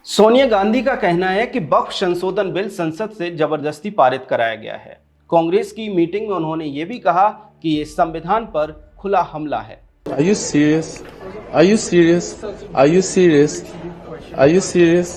सोनिया गांधी का कहना है कि वक्फ संशोधन बिल संसद से जबरदस्ती पारित कराया गया है। कांग्रेस की मीटिंग में उन्होंने ये भी कहा कि ये संविधान पर खुला हमला है। Are you serious? Are you serious? Are you serious? Are you serious?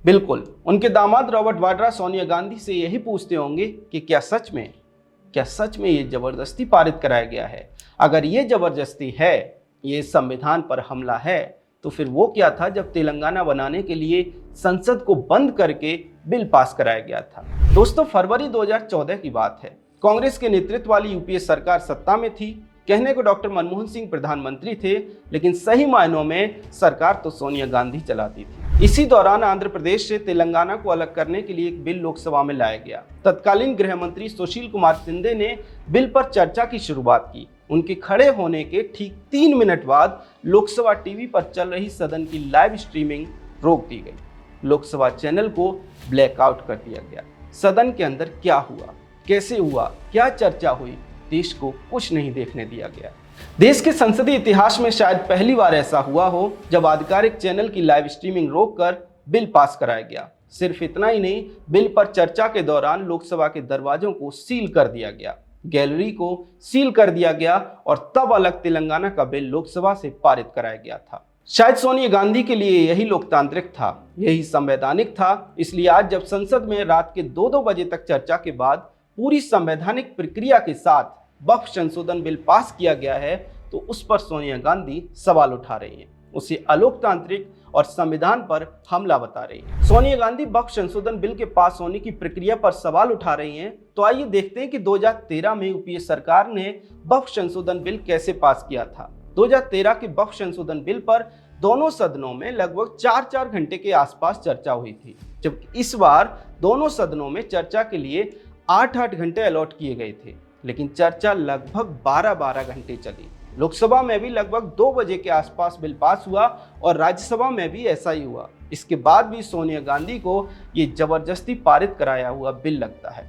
बिल्कुल, उनके दामाद रॉबर्ट वाड्रा सोनिया गांधी से यही पूछते होंगे कि क्या सच में ये जबरदस्ती पारित कराया गया है? अगर ये जबरदस्ती है, ये संविधान पर हमला है, तो फिर वो क्या था जब तेलंगाना बनाने के लिए संसद को बंद करके बिल पास कराया गया था। दोस्तों, फरवरी 2014 की बात है। कांग्रेस के नेतृत्व वाली यूपीए सरकार सत्ता में थी। कहने को डॉक्टर मनमोहन सिंह प्रधानमंत्री थे, लेकिन सही मायनों में सरकार तो सोनिया गांधी चलाती थी। इसी दौरान आंध्र प्रदेश से तेलंगाना को अलग करने के लिए एक बिल लोकसभा में लाया गया। तत्कालीन गृह मंत्री सुशील कुमार शिंदे ने बिल पर चर्चा की शुरुआत की। उनके खड़े होने के ठीक 3 मिनट बाद लोकसभा टीवी पर चल रही सदन की लाइव स्ट्रीमिंग रोक दी गई। लोकसभा चैनल को ब्लैकआउट कर दिया गया। सदन के अंदर क्या हुआ, कैसे हुआ, क्या चर्चा हुई, देश को कुछ नहीं देखने दिया गया। देश के संसदीय इतिहास में शायद पहली बार ऐसा हुआ हो जब आधिकारिक चैनल की लाइव स्ट्रीमिंग रोककर बिल पास कराया गया। सिर्फ इतना ही नहीं, बिल पर चर्चा के दौरान लोकसभा के दरवाजों को सील कर दिया गया, गैलरी को सील कर दिया गया और तब अलग तेलंगाना का बिल लोकसभा से पारित कराया गया था। शायद सोनिया गांधी के लिए यही लोकतांत्रिक था, यही संवैधानिक था। इसलिए आज जब संसद में रात के 2-2 बजे तक चर्चा के बाद पूरी संवैधानिक प्रक्रिया के साथ वक्फ संशोधन बिल पास किया गया है, तो उस पर सोनिया गांधी सवाल उठा रही हैं, उसे अलोकतांत्रिक और संविधान पर हमला बता रही है। सोनिया गांधी वक्फ संशोधन बिल के पास होने की प्रक्रिया पर सवाल उठा रही हैं। तो आइए देखते हैं कि 2013 में यूपीए सरकार ने वक्फ संशोधन बिल कैसे पास किया था। 2013 के वक्फ संशोधन बिल पर दोनों सदनों में लगभग 4-4 घंटे के आसपास चर्चा हुई थी, जबकि इस बार दोनों सदनों में चर्चा के लिए 8-8 घंटे अलॉट किए गए थे, लेकिन चर्चा लगभग 12-12 घंटे चली। लोकसभा में भी लगभग 2 बजे के आसपास बिल पास हुआ और राज्यसभा में भी ऐसा ही हुआ। इसके बाद भी सोनिया गांधी को ये जबरदस्ती पारित कराया हुआ बिल लगता है।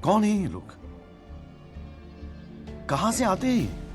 कौन है ये लोग? कहां से आते हैं?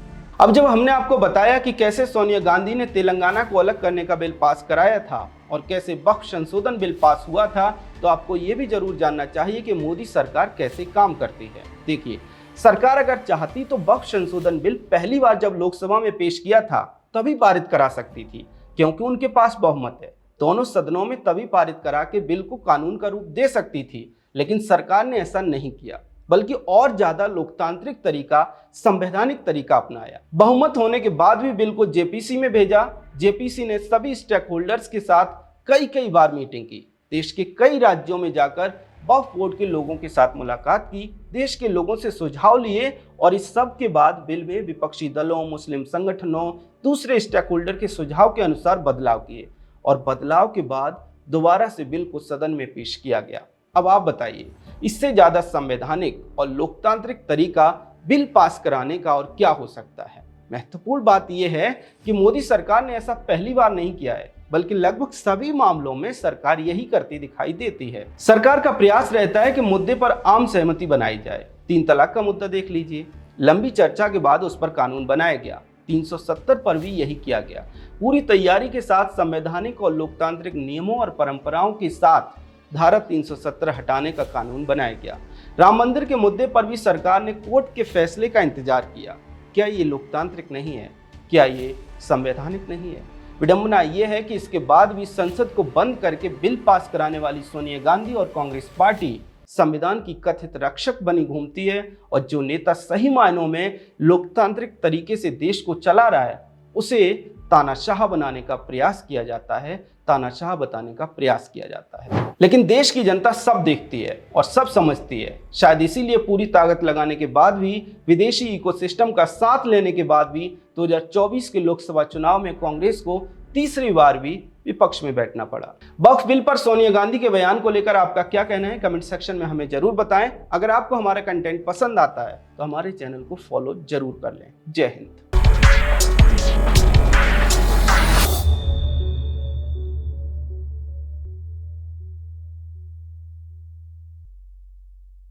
अब जब हमने आपको बताया कि कैसे सोनिया गांधी ने तेलंगाना को अलग करने का बिल पास कराया था और कैसे वक्फ संशोधन बिल पास हुआ था, तो आपको ये भी जरूर जानना चाहिए कि मोदी सरकार कैसे काम करती है। देखिए, सरकार अगर चाहती तो वक्फ संशोधन बिल पहली बार जब लोकसभा में पेश किया था तभी पारित करा सकती थी, क्योंकि उनके पास बहुमत है। दोनों सदनों में तभी पारित करा के बिल को कानून का रूप दे सकती थी, लेकिन सरकार ने ऐसा नहीं किया, बल्कि और ज्यादा लोकतांत्रिक तरीका, संवैधानिक तरीका अपनाया। बहुमत होने के बाद भी बिल को जेपीसी में भेजा। जेपीसी ने सभी स्टेक होल्डर्स के साथ कई बार मीटिंग की, देश के कई राज्यों में जाकर वक्फ बोर्ड के लोगों के साथ मुलाकात की, देश के लोगों से सुझाव लिए और इस सब के बाद बिल में विपक्षी दलों, मुस्लिम संगठनों, दूसरे स्टेक होल्डर के सुझाव के अनुसार बदलाव किए और बदलाव के बाद दोबारा से बिल को सदन में पेश किया गया। अब आप बताइए, इससे ज्यादा संवैधानिक और लोकतांत्रिक तरीका बिल पास कराने का और क्या हो सकता है? महत्वपूर्ण बात यह है कि मोदी सरकार ने ऐसा पहली बार नहीं किया है, बल्कि लगभग सभी मामलों में सरकार यही करती दिखाई देती है। सरकार का प्रयास रहता है कि मुद्दे पर आम सहमति बनाई जाए। 3 तलाक का मुद्दा देख लीजिए, लंबी चर्चा के बाद उस पर कानून बनाया गया। 370 पर भी यही किया गया। पूरी तैयारी के साथ संवैधानिक और लोकतांत्रिक नियमों और परंपराओं के साथ धारा 370 हटाने का कानून बनाया गया। राम मंदिर के मुद्दे पर भी सरकार ने कोर्ट के फैसले का इंतजार किया। क्या ये लोकतांत्रिक नहीं है? क्या ये संवैधानिक नहीं है? विडंबना यह है कि इसके बाद भी संसद को बंद करके बिल पास कराने वाली सोनिया गांधी और कांग्रेस पार्टी संविधान की कथित रक्षक बनी घूमती है, और जो नेता सही मायनों में लोकतांत्रिक तरीके से देश को चला रहा है उसे तानाशाह बनाने का प्रयास किया जाता है, तानाशाह बताने का प्रयास किया जाता है। लेकिन देश की जनता सब देखती है और सब समझती है। शायद इसीलिए पूरी ताकत लगाने के बाद भी, विदेशी इकोसिस्टम का साथ लेने के बाद भी 2024 के लोकसभा चुनाव में कांग्रेस को तीसरी बार भी विपक्ष में बैठना पड़ा। वक्फ बिल पर सोनिया गांधी के बयान को लेकर आपका क्या कहना है? कमेंट सेक्शन में हमें जरूर बताएं। अगर आपको हमारा कंटेंट पसंद आता है तो हमारे चैनल को फॉलो जरूर कर लें। जय हिंद।